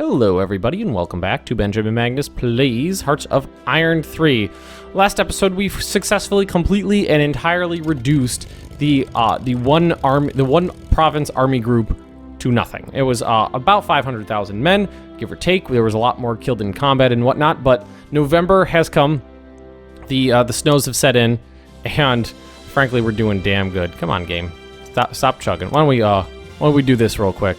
Hello everybody and welcome back to Benjamin Magnus Plays Hearts of Iron 3. Last episode we successfully, completely, and entirely reduced the one province army group to nothing. It was about 500,000 men, give or take. There was a lot more killed in combat and whatnot, but November has come. The snows have set in, and frankly we're doing damn good. Come on, game. Stop chugging. Why don't we do this real quick?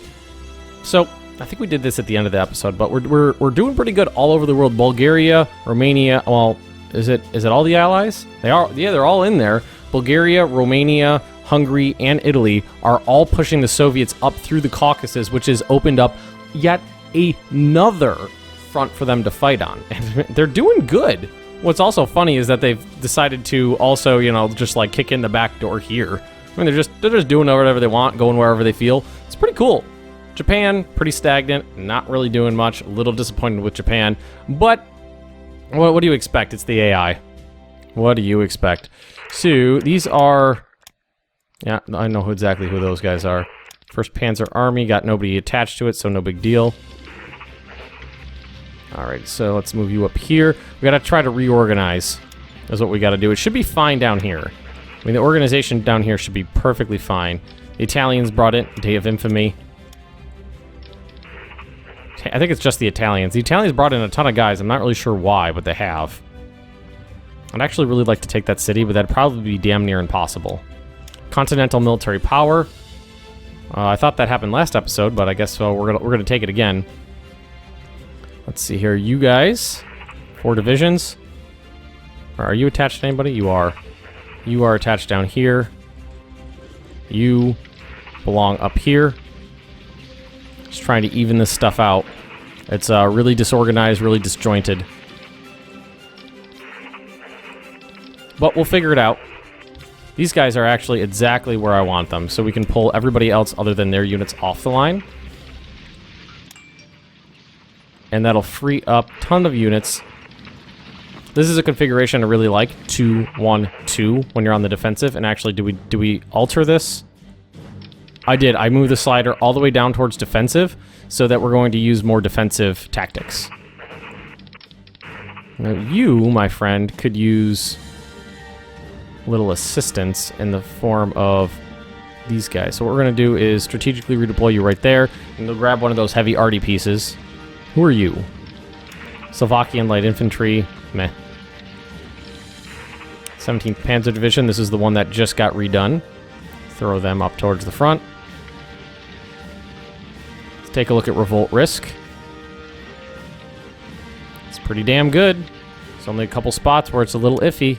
So I think we did this at the end of the episode, but we're doing pretty good all over the world. Bulgaria, Romania. Well, is it all the allies? They are. Yeah, they're all in there. Bulgaria, Romania, Hungary, and Italy are all pushing the Soviets up through the Caucasus, which has opened up yet another front for them to fight on, and they're doing good. What's also funny is that they've decided to also, just like kick in the back door here. I mean, they're just doing whatever they want, going wherever they feel. It's pretty cool. Japan, pretty stagnant, not really doing much. A little disappointed with Japan, but what do you expect? It's the AI. What do you expect? So these are, yeah, I know exactly who those guys are. 1st Panzer Army, got nobody attached to it, so no big deal. All right, so let's move you up here. We gotta try to reorganize. That's what we gotta do. It should be fine down here. I mean, the organization down here should be perfectly fine. The Italians brought it, Day of Infamy. I think it's just the Italians. The Italians brought in a ton of guys. I'm not really sure why, but they have. I'd actually really like to take that city, but that'd probably be damn near impossible. Continental military power. I thought that happened last episode, but I guess we're gonna take it again. Let's see here. You guys, 4 divisions. Are you attached to anybody? You are. You are attached down here. You belong up here. Just trying to even this stuff out. It's really disorganized, really disjointed. But we'll figure it out. These guys are actually exactly where I want them, so we can pull everybody else other than their units off the line. And that'll free up a ton of units. This is a configuration I really like, 2-1-2 when you're on the defensive. And actually, do we alter this? I did. I moved the slider all the way down towards defensive so that we're going to use more defensive tactics. Now you, my friend, could use a little assistance in the form of these guys. So what we're going to do is strategically redeploy you right there, and we'll grab one of those heavy arty pieces. Who are you? Slovakian Light Infantry. Meh. 17th Panzer Division. This is the one that just got redone. Throw them up towards the front. Let's take a look at revolt risk. It's pretty damn good. There's only a couple spots where it's a little iffy.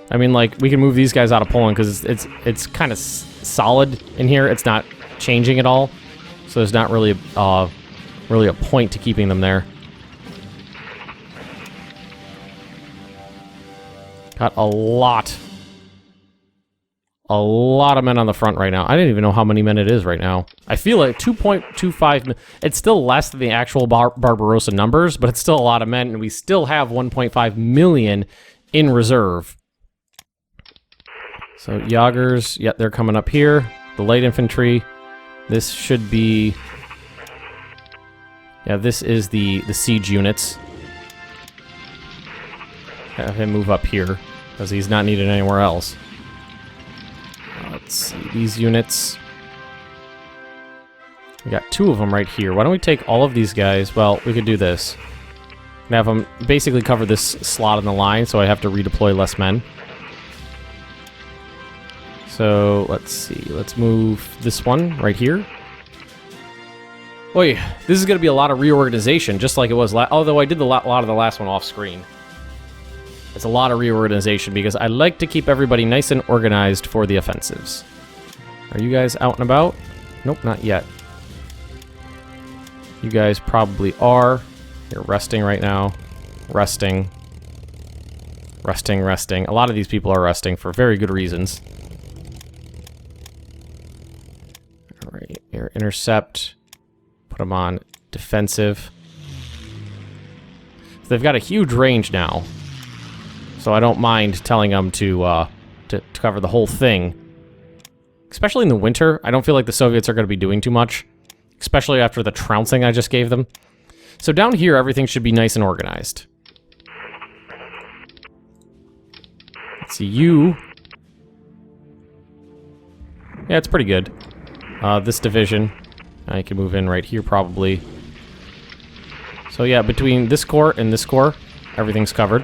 I mean, like, we can move these guys out of Poland because it's kind of solid in here. It's not changing at all, so there's not really a point to keeping them there. Got a lot of men on the front right now. I didn't even know how many men it is right now. I feel like 2.25. It's still less than the actual Barbarossa numbers, but it's still a lot of men, and we still have 1.5 million in reserve. So Jagers, yeah, they're coming up here. The light infantry. This should be, yeah, this is the siege units. Have him move up here because he's not needed anywhere else. Let's see, these units. We got 2 of them right here. Why don't we take all of these guys? Well, we could do this. And have them basically cover this slot in the line, so I have to redeploy less men. So, let's see. Let's move this one right here. Boy, this is going to be a lot of reorganization, just like it was although I did a lot of the last one off screen. It's a lot of reorganization because I like to keep everybody nice and organized for the offensives. Are you guys out and about? Nope, not yet. You guys probably are. You're resting right now. Resting. Resting, resting. A lot of these people are resting for very good reasons. Alright, here, intercept. Put them on defensive. So they've got a huge range now. So I don't mind telling them to cover the whole thing. Especially in the winter, I don't feel like the Soviets are going to be doing too much. especially after the trouncing I just gave them. So down here, everything should be nice and organized. Let's see, you... Yeah, it's pretty good. This division, I can move in right here probably. So yeah, between this core and this core, everything's covered.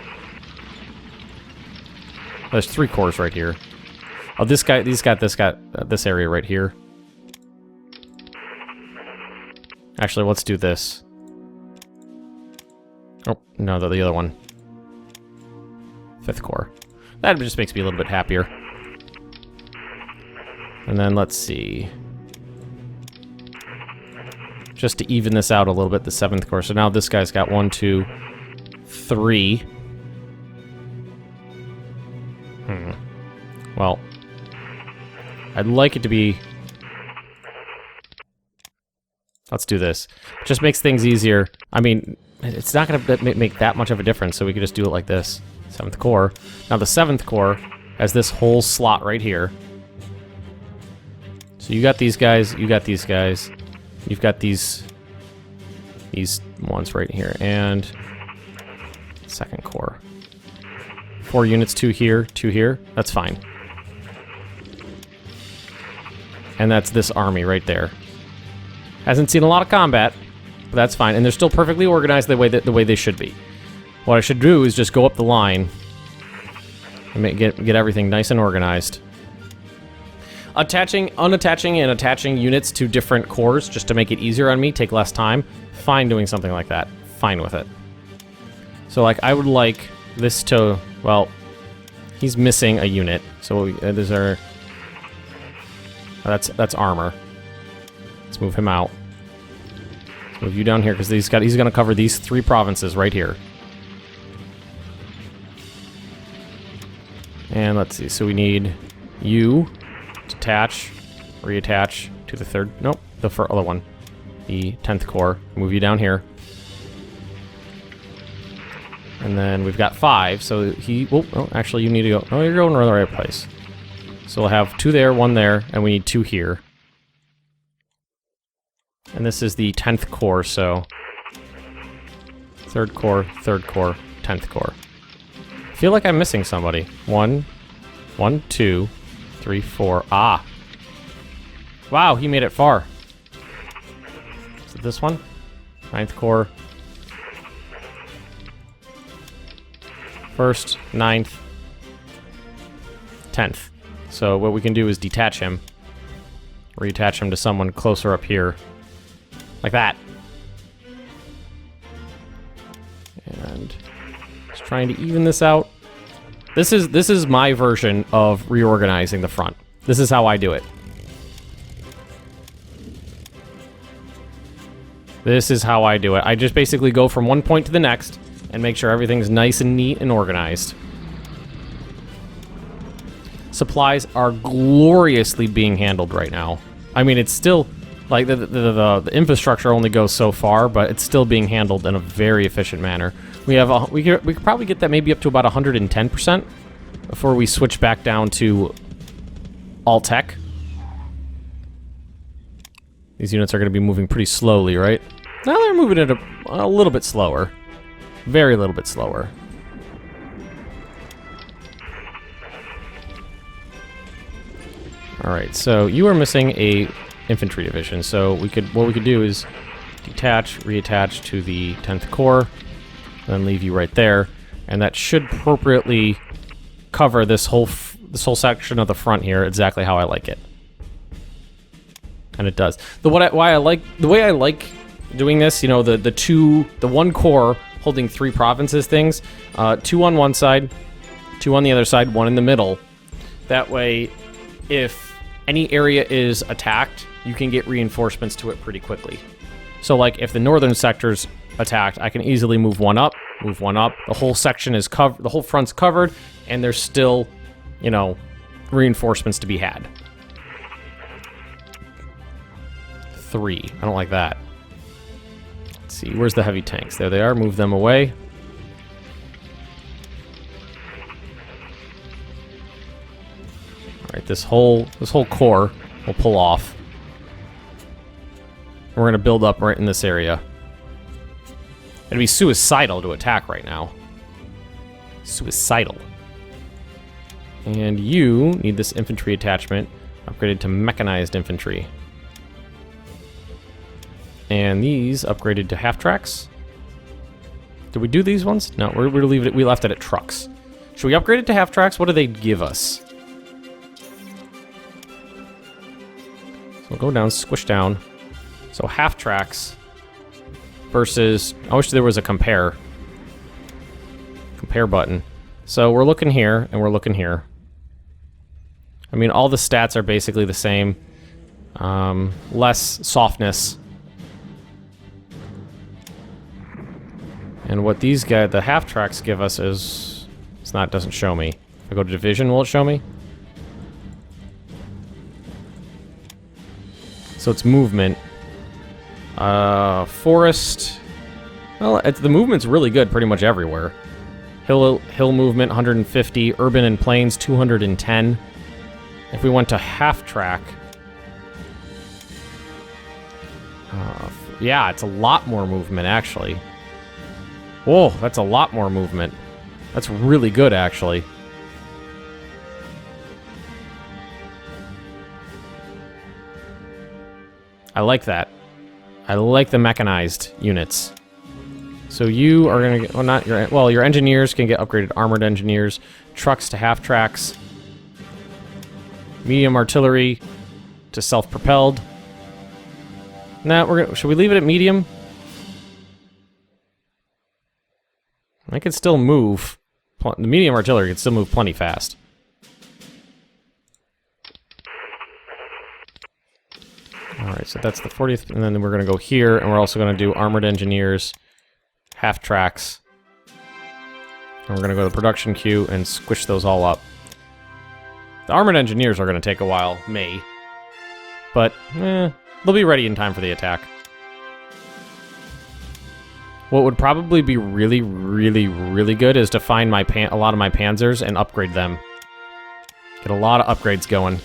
There's 3 cores right here. Oh, this guy, this area right here. Actually, let's do this. Oh, no, the other one. 5th core. That just makes me a little bit happier. And then let's see. Just to even this out a little bit, the 7th core. So now this guy's got 1, 2, 3. Well, I'd like it to be... Let's do this. Just makes things easier. I mean, it's not going to make that much of a difference, so we could just do it like this. 7th core. Now the 7th core has this whole slot right here. So you got these guys, you got these guys, you've got these ones right here, and 2nd core. 4 units, 2 here, 2 here. That's fine. And that's this army right there. Hasn't seen a lot of combat, but that's fine. And they're still perfectly organized the way they should be. What I should do is just go up the line and get everything nice and organized. Unattaching and attaching units to different cores just to make it easier on me, take less time. Fine doing something like that. Fine with it. So like I would like this to, well, he's missing a unit. So there's our that's armor. Let's move him out. Let's move you down here because he's going to cover these 3 provinces right here. And let's see. So we need you to attach, reattach to the 3rd. Nope, the other one, the 10th core. Move you down here. And then we've got 5. So he. Oh, actually, you need to go. Oh, you're going to the right place. So we'll have 2 there, 1 there, and we need 2 here. And this is the 10th core, so 3rd core, 10th core. I feel like I'm missing somebody. 1, 2, 3, 4. Ah! Wow, he made it far. Is it this one? 9th core. 1st, 9th, 10th. So what we can do is detach him. Reattach him to someone closer up here. Like that. And just trying to even this out. This is my version of reorganizing the front. This is how I do it. This is how I do it. I just basically go from one point to the next and make sure everything's nice and neat and organized. Supplies are gloriously being handled right now. I mean, it's still like the infrastructure only goes so far, but it's still being handled in a very efficient manner. We have we could probably get that maybe up to about 110% before we switch back down to all tech. These units are going to be moving pretty slowly, right? Now they're moving at a little bit slower. Very little bit slower. Alright, so you are missing a infantry division, so what we could do is detach, reattach to the 10th Corps, and then leave you right there, and that should appropriately cover this whole section of the front here exactly how I like it. And it does. The way I like doing this, you know, the one core holding 3 provinces things, 2 on one side, 2 on the other side, 1 in the middle. That way, if any area is attacked, you can get reinforcements to it pretty quickly. So like if the northern sector's attacked, I can easily move one up. The whole section is covered, the whole front's covered, and there's still, you know, reinforcements to be had. 3. I don't like that. Let's see, where's the heavy tanks? There they are. Move them away. All right, this whole core will pull off. we're going to build up right in this area. It'd be suicidal to attack right now. Suicidal. And you need this infantry attachment upgraded to mechanized infantry. And these upgraded to half tracks. Did we do these ones? No, we're leave it. We left it at trucks. Should we upgrade it to half tracks? What do they give us? So we'll go down, squish down. So half tracks versus. I wish there was a compare button. So we're looking here and we're looking here. I mean, all the stats are basically the same. Less softness. And what these guys, the half tracks, give us is, doesn't show me. If I go to division, will it show me? So it's movement. Forest. Well, the movement's really good pretty much everywhere. Hill movement 150, urban and plains 210. If we went to half track, yeah, it's a lot more movement actually. Whoa, that's a lot more movement. That's really good, actually. I like that. I like the mechanized units. So you are gonna get, well, not your, well, your engineers can get upgraded armored engineers, trucks to half tracks, medium artillery to self-propelled. Nah, should we leave it at medium? I can still move. The medium artillery can still move plenty fast. Alright, so that's the 40th, and then we're going to go here, and we're also going to do armored engineers, half tracks. And we're going to go to the production queue and squish those all up. The armored engineers are going to take a while, but they'll be ready in time for the attack. What would probably be really, really, really good is to find a lot of my panzers and upgrade them. Get a lot of upgrades going.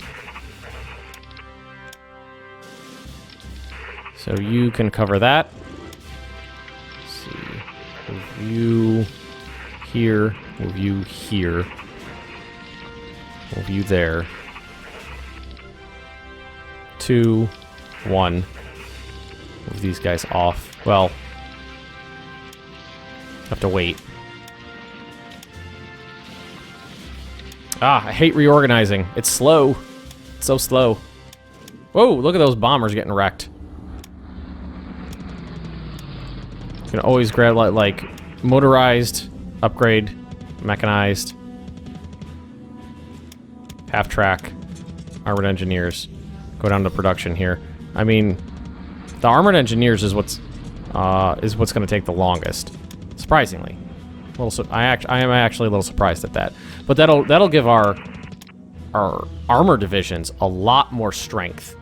So you can cover that. Let's see. Move you here. Move you here. Move you there. 2, 1. Move these guys off. Well, have to wait. I hate reorganizing. It's slow. It's so slow. Whoa, look at those bombers getting wrecked. You can always grab like motorized, upgrade, mechanized, half track, armored engineers. Go down to production here. I mean, the armored engineers is what's going to take the longest. Surprisingly, I am actually a little surprised at that, but that'll give our armor divisions a lot more strength,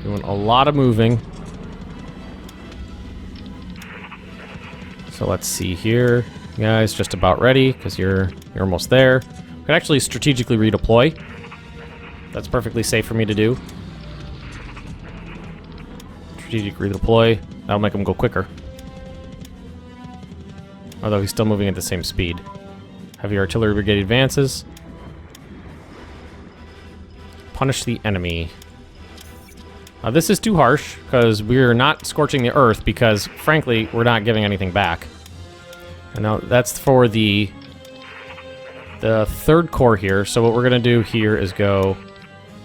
Doing a lot of moving. So let's see here, guys. Just about ready because you're almost there. We can actually strategically redeploy. That's perfectly safe for me to do. Strategic redeploy. That'll make him go quicker. Although he's still moving at the same speed. Heavy artillery brigade advances. Punish the enemy. This is too harsh, because we're not scorching the earth, because, frankly, we're not giving anything back. And now that's for the third corps here. So what we're going to do here is go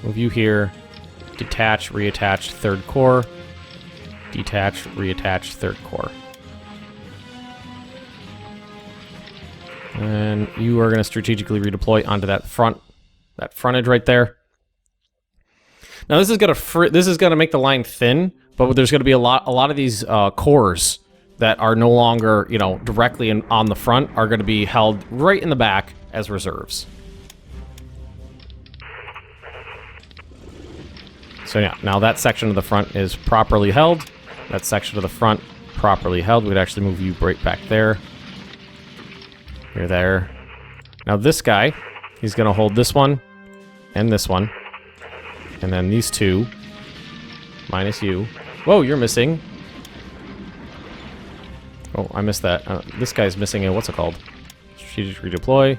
move you here, detach, reattach, third corps. Detach, reattach, third corps. And you are going to strategically redeploy onto that frontage right there. Now this is going to make the line thin, but there's going to be a lot of these corps that are no longer, directly on the front are going to be held right in the back as reserves. So yeah, now that section of the front is properly held. That section of the front properly held. We'd actually move you right back there. You're there. Now this guy, He's gonna hold this one and this one. And then these two. Minus you. Whoa, you're missing. Oh, I missed that. This guy's missing a, what's it called? Strategic redeploy.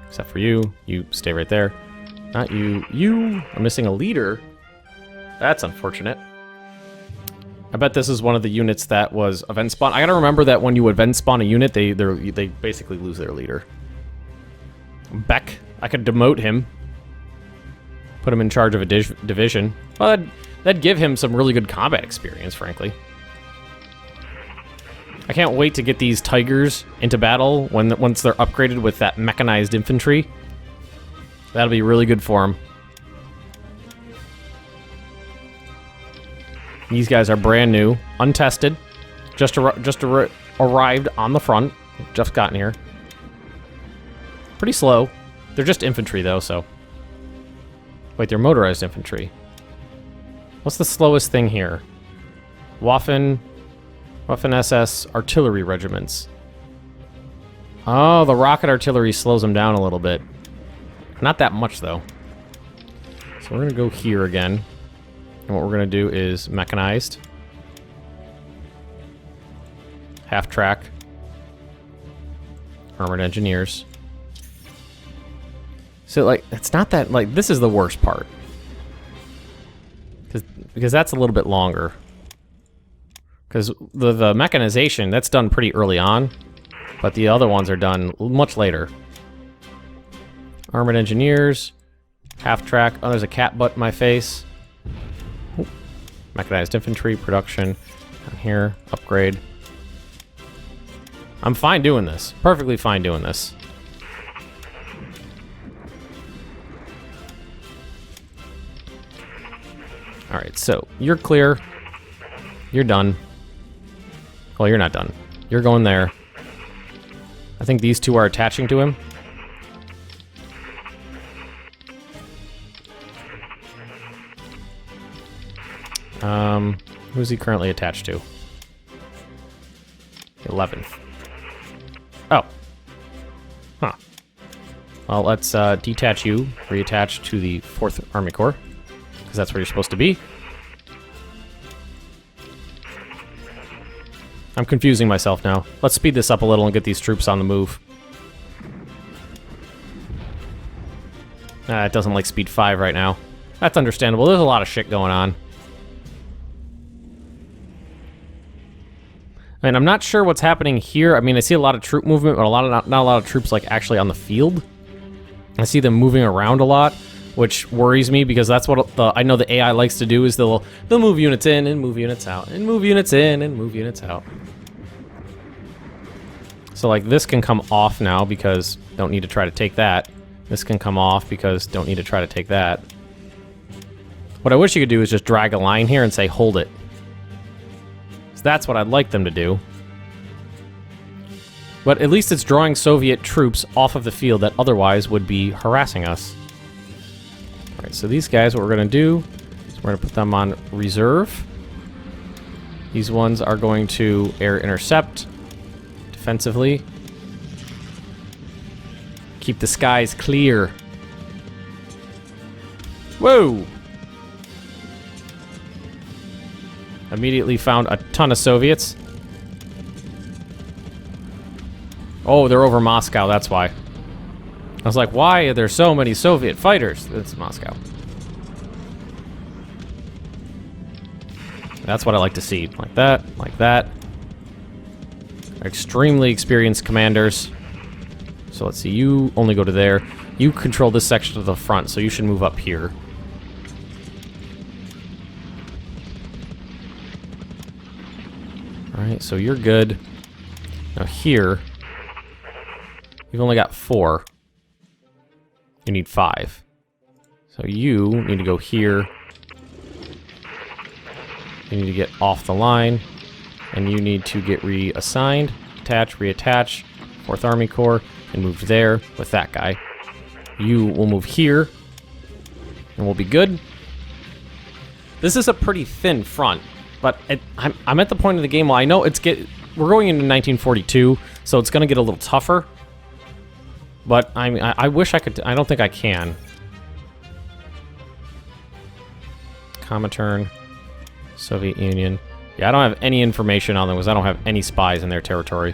Except for you. You stay right there. Not you. You are missing a leader. That's unfortunate. I bet this is one of the units that was event spawn. I gotta remember that when you event spawn a unit, they basically lose their leader. Beck. I could demote him. Put him in charge of a division. Well, that'd give him some really good combat experience, frankly. I can't wait to get these tigers into battle once they're upgraded with that mechanized infantry. That'll be really good for them. These guys are brand new, untested, just arrived on the front, just gotten here. Pretty slow. They're just infantry though, so. Wait, they're motorized infantry. What's the slowest thing here? Waffen SS artillery regiments. Oh, the rocket artillery slows them down a little bit. Not that much though. So we're gonna go here again. And what we're gonna do is mechanized. Half track. Armored engineers. So like, it's not that, like, this is the worst part. Because that's a little bit longer. Because the mechanization, that's done pretty early on. But the other ones are done much later. Armored engineers. Half track. Oh, there's a cat butt in my face. Ooh. Mechanized infantry, production. Down here, upgrade. I'm fine doing this. Perfectly fine doing this. Alright, so you're clear. You're done. Well, you're not done. You're going there. I think these two are attaching to him. Who's he currently attached to? 11th. Oh. Huh. Well, let's detach you, reattach to the 4th Army Corps, because that's where you're supposed to be. I'm confusing myself now. Let's speed this up a little and get these troops on the move. It doesn't like speed 5 right now. That's understandable. There's a lot of shit going on. And I'm not sure what's happening here. I mean, I see a lot of troop movement, but not a lot of troops like actually on the field. I see them moving around a lot, which worries me because that's what I know the AI likes to do is they'll move units in and move units out and move units in and move units out. So like this can come off now because don't need to try to take that. This can come off because don't need to try to take that. What I wish you could do is just drag a line here and say hold it. So that's what I'd like them to do. But at least it's drawing Soviet troops off of the field that otherwise would be harassing us. Alright, so these guys, what we're going to do is we're going to put them on reserve. These ones are going to air intercept defensively. Keep the skies clear. Whoa! Immediately found a ton of Soviets. Oh, they're over Moscow, that's why. I was like, why are there so many Soviet fighters? It's Moscow. That's what I like to see. Like that, like that. Extremely experienced commanders. So let's see, you only go to there. You control this section to the front, so you should move up here. Alright, so you're good. Now here, you've only got 4. You need 5. So you need to go here. You need to get off the line. And you need to get reassigned, attach, reattach, 4th Army Corps, and move there with that guy. You will move here, and we'll be good. This is a pretty thin front, but I'm at the point of the game where I know we're going into 1942, so it's going to get a little tougher. But I wish I could. I don't think I can. Comintern, Soviet Union. Yeah, I don't have any information on them because I don't have any spies in their territory.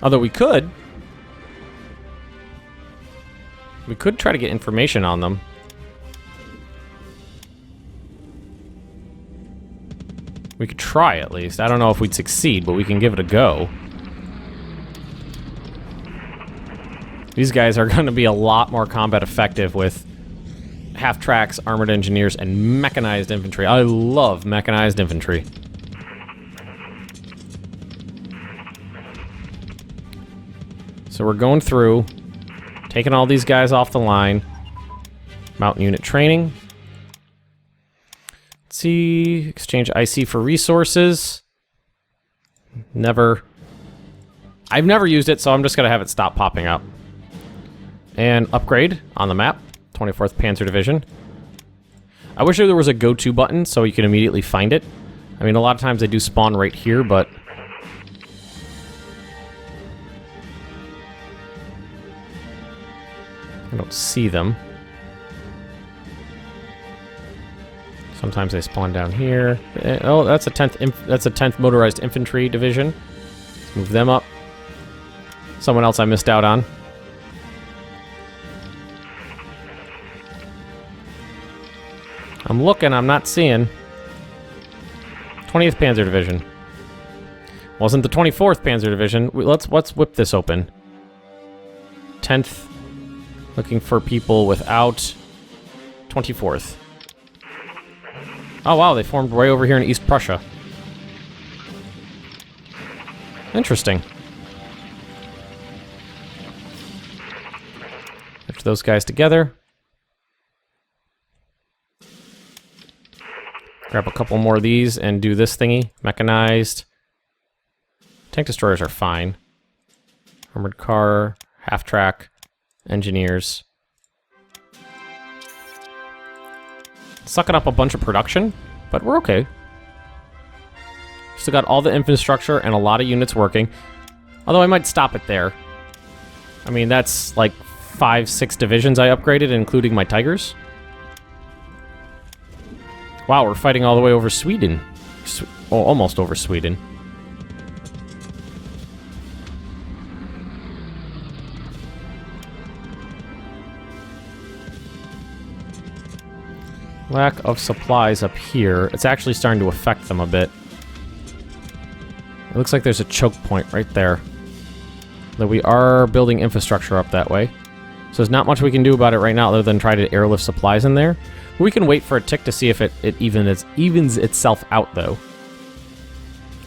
Although we could. We could try to get information on them. We could try at least. I don't know if we'd succeed, but we can give it a go. These guys are going to be a lot more combat effective with half-tracks, armored engineers, and mechanized infantry. I love mechanized infantry. So we're going through, taking all these guys off the line. Mountain unit training. Let's see, exchange IC for resources. I've never used it, so I'm just going to have it stop popping up. And upgrade on the map, 24th Panzer Division. I wish there was a go-to button so you can immediately find it. I mean, a lot of times they do spawn right here, but... I don't see them. Sometimes they spawn down here. Oh, that's a 10th Motorized Infantry Division. Let's move them up. Someone else I missed out on. I'm looking, I'm not seeing. 20th Panzer Division. Wasn't the 24th Panzer Division. Let's whip this open. 10th. Looking for people without 24th. Oh wow, they formed way over here in East Prussia. Interesting. Put those guys together. Grab a couple more of these and do this thingy. Mechanized. Tank destroyers are fine. Armored car, half-track, engineers. Sucking up a bunch of production, but we're okay. Still got all the infrastructure and a lot of units working. Although I might stop it there. I mean, that's like 5-6 divisions I upgraded, including my Tigers. Wow, we're fighting all the way over Sweden. Oh, almost over Sweden. Lack of supplies up here. It's actually starting to affect them a bit. It looks like there's a choke point right there. Though we are building infrastructure up that way. So there's not much we can do about it right now other than try to airlift supplies in there. We can wait for a tick to see if it evens itself out, though.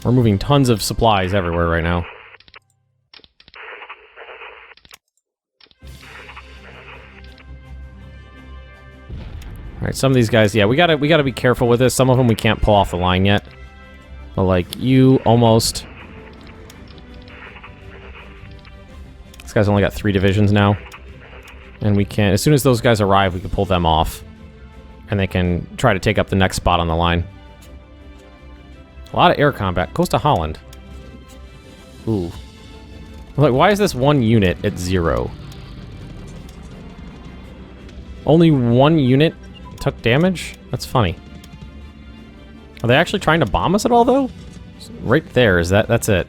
We're moving tons of supplies everywhere right now. Alright, some of these guys, yeah, we gotta be careful with this. Some of them we can't pull off the line yet. But like, you almost... This guy's only got 3 divisions now. And we can, as soon as those guys arrive, we can pull them off. And they can try to take up the next spot on the line. A lot of air combat. Goes to Holland. Ooh. Like, why is this one unit at 0? Only one unit took damage? That's funny. Are they actually trying to bomb us at all, though? Right there, that's it.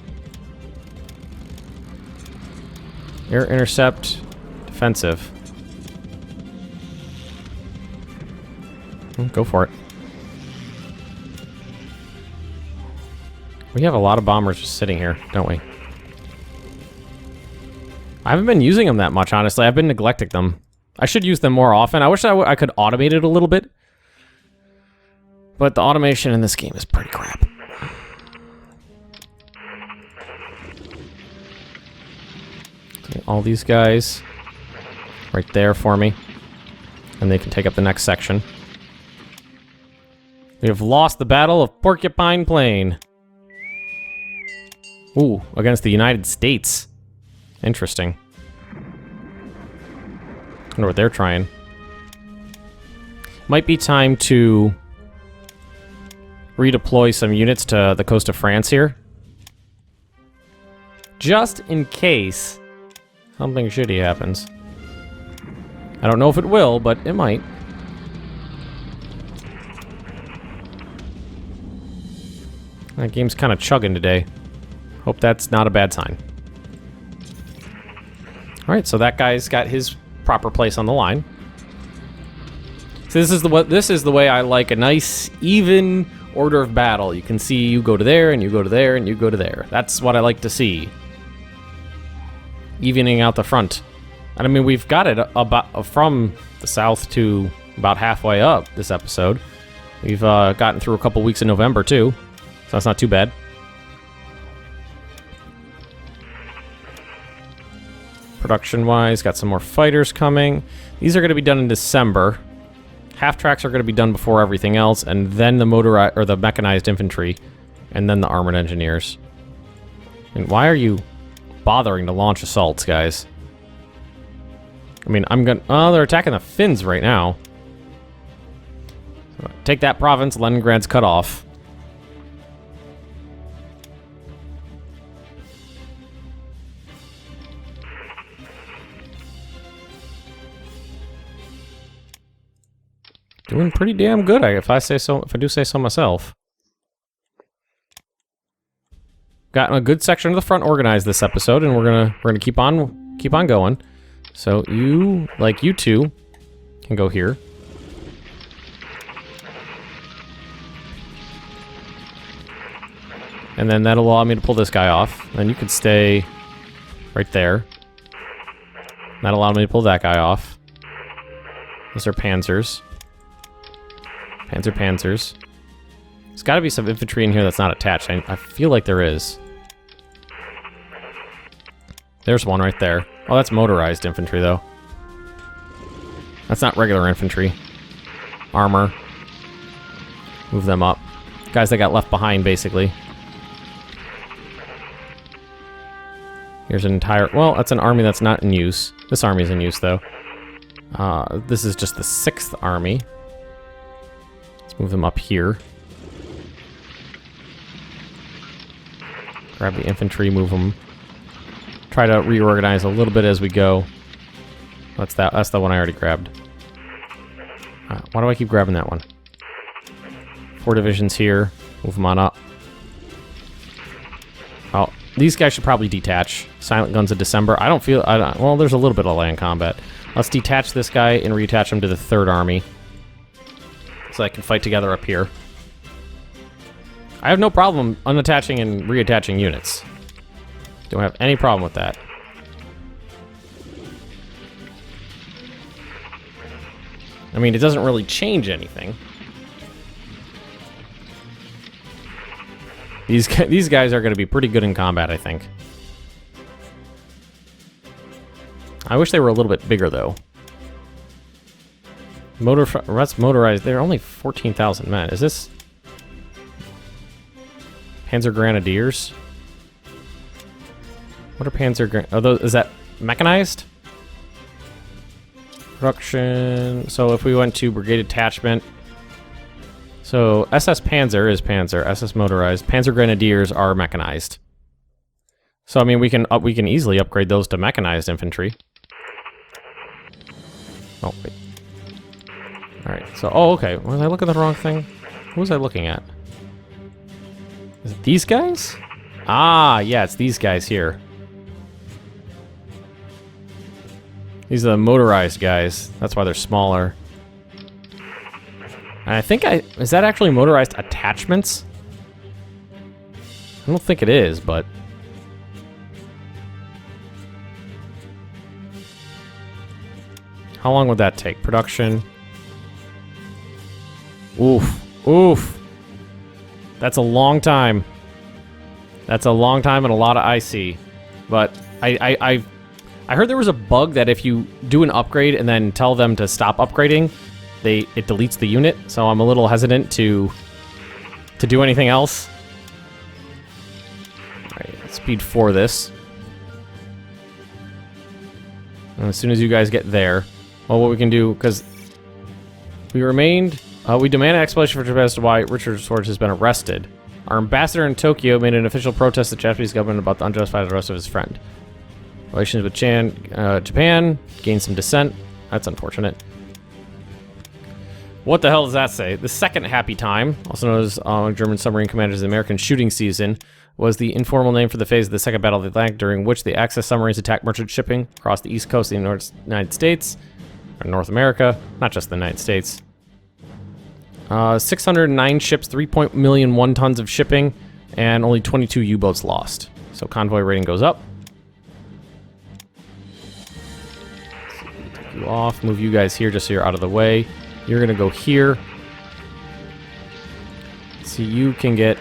Air intercept, defensive. Go for it. We have a lot of bombers just sitting here, don't we? I haven't been using them that much, honestly. I've been neglecting them. I should use them more often. I wish I could automate it a little bit. But the automation in this game is pretty crap. Okay, all these guys right there for me. And they can take up the next section. We have lost the Battle of Porcupine Plain. Ooh, against the United States. Interesting. I wonder what they're trying. Might be time to redeploy some units to the coast of France here. Just in case something shitty happens. I don't know if it will, but it might. That game's kind of chugging today. Hope that's not a bad sign. Alright, so that guy's got his proper place on the line. So this is the way I like a nice, even order of battle. You can see you go to there, and you go to there, and you go to there. That's what I like to see. Evening out the front. And I mean, we've got it about from the south to about halfway up this episode. We've gotten through a couple weeks in November, too. So that's not too bad. Production-wise, got some more fighters coming. These are going to be done in December. Half tracks are going to be done before everything else, and then the motorized or the mechanized infantry, and then the armored engineers. And why are you bothering to launch assaults, guys? I mean, I'm gonna. Oh, they're attacking the Finns right now. So take that province. Leningrad's cut off. Doing pretty damn good, if I say so. If I do say so myself. Gotten a good section of the front organized this episode, and we're gonna keep on going. So you two can go here. And then that'll allow me to pull this guy off. Then you can stay right there. That'll allow me to pull that guy off. Those are panzers. Panzers. There's got to be some infantry in here that's not attached. I feel like there is. There's one right there. Oh, that's motorized infantry, though. That's not regular infantry. Armor. Move them up. Guys that got left behind, basically. Here's an entire... Well, that's an army that's not in use. This army's in use, though. This is just the 6th army. Let's move them up here. Grab the infantry, move them. Try to reorganize a little bit as we go. That's the one I already grabbed. Why do I keep grabbing that one? 4 divisions here. Move them on up. Oh, these guys should probably detach. Silent Guns of December. Well, there's a little bit of land combat. Let's detach this guy and reattach him to the 3rd army. So I can fight together up here. I have no problem unattaching and reattaching units. Don't have any problem with that. I mean, it doesn't really change anything. These guys are going to be pretty good in combat, I think. I wish they were a little bit bigger, though. That's motorized. They're only 14,000 men. Is this Panzer Grenadiers? What are Panzer? Are those? Is that mechanized? Production. So if we went to brigade attachment, so SS Panzer is Panzer. SS motorized. Panzer Grenadiers are mechanized. So I mean, we can easily upgrade those to mechanized infantry. Oh wait. All right. So okay. Was I looking at the wrong thing? What was I looking at? Is it these guys? Ah, yeah, it's these guys here. These are the motorized guys. That's why they're smaller. And I think is that actually motorized attachments? I don't think it is, but... How long would that take? Production? Oof. Oof. That's a long time. That's a long time and a lot of IC. But I heard there was a bug that if you do an upgrade and then tell them to stop upgrading, it deletes the unit. So I'm a little hesitant to do anything else. All right, speed 4 this. And as soon as you guys get there, well, what we can do, because we demand an explanation for Japan as to why Richard Swords has been arrested. Our ambassador in Tokyo made an official protest to the Japanese government about the unjustified arrest of his friend. Relations with Japan gained some dissent. That's unfortunate. What the hell does that say? The second happy time, also known as German submarine commanders the American shooting season, was the informal name for the phase of the Second Battle of the Atlantic during which the Axis submarines attacked merchant shipping across the east coast of the United States, or North America, not just the United States. 609 ships, 3 million 1 tons of shipping, and only 22 U-boats lost. So convoy rating goes up. Take you off, move you guys here just so you're out of the way. You're gonna go here. So you can get...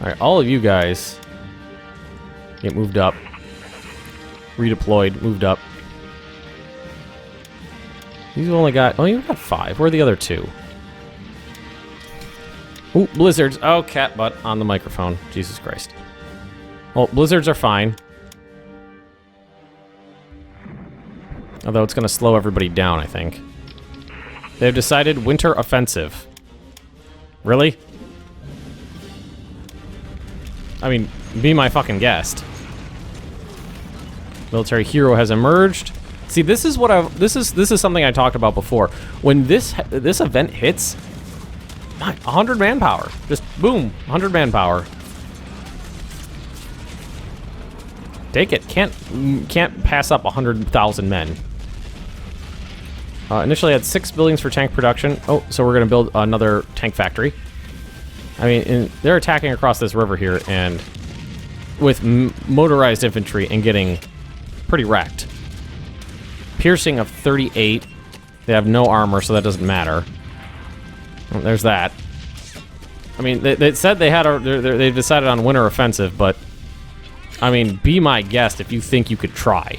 Alright, all of you guys get moved up. Redeployed, moved up. You've only got... Oh, you've got 5. Where are the other 2? Ooh, blizzards. Oh, cat butt on the microphone. Jesus Christ. Well, blizzards are fine. Although it's going to slow everybody down, I think. They've decided winter offensive. Really? I mean, be my fucking guest. Military hero has emerged. See, this is what this is something I talked about before. When this event hits, 100 manpower. Just boom, 100 manpower. Take it. Can't pass up 100,000 men. Initially, I had 6 buildings for tank production. Oh, so we're going to build another tank factory. I mean, they're attacking across this river here, and with motorized infantry and getting pretty wrecked. Piercing of 38. They have no armor, so that doesn't matter. Well, there's that. I mean, they said they had they decided on winter offensive, but I mean, be my guest if you think you could try.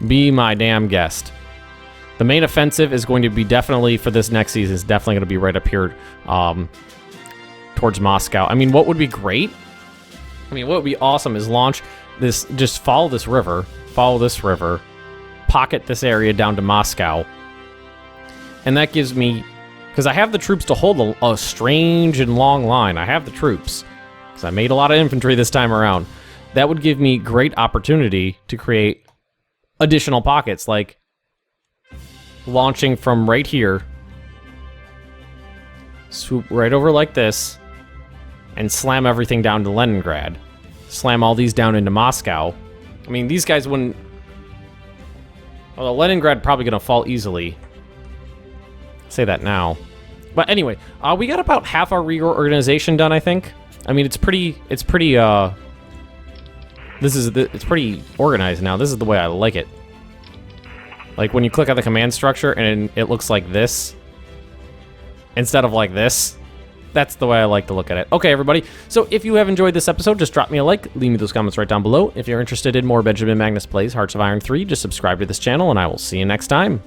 Be my damn guest. The main offensive is going to be definitely, for this next season, is definitely going to be right up here towards Moscow. I mean, what would be great? I mean, what would be awesome is launch this, just follow this river, pocket this area down to Moscow. And that gives me, because I have the troops to hold a strange and long line. I have the troops, because I made a lot of infantry this time around. That would give me great opportunity to create additional pockets, like launching from right here, swoop right over like this, and slam everything down to Leningrad. Slam all these down into Moscow. I mean, these guys wouldn't... Although Leningrad probably going to fall easily. Say that now. But anyway, we got about half our reorganization done, I think. I mean, it's pretty it's pretty organized now. This is the way I like it. Like when you click on the command structure and it looks like this instead of like this. That's the way I like to look at it. Okay, everybody. So if you have enjoyed this episode, just drop me a like. Leave me those comments right down below. If you're interested in more Benjamin Magnus Plays Hearts of Iron 3, just subscribe to this channel, and I will see you next time.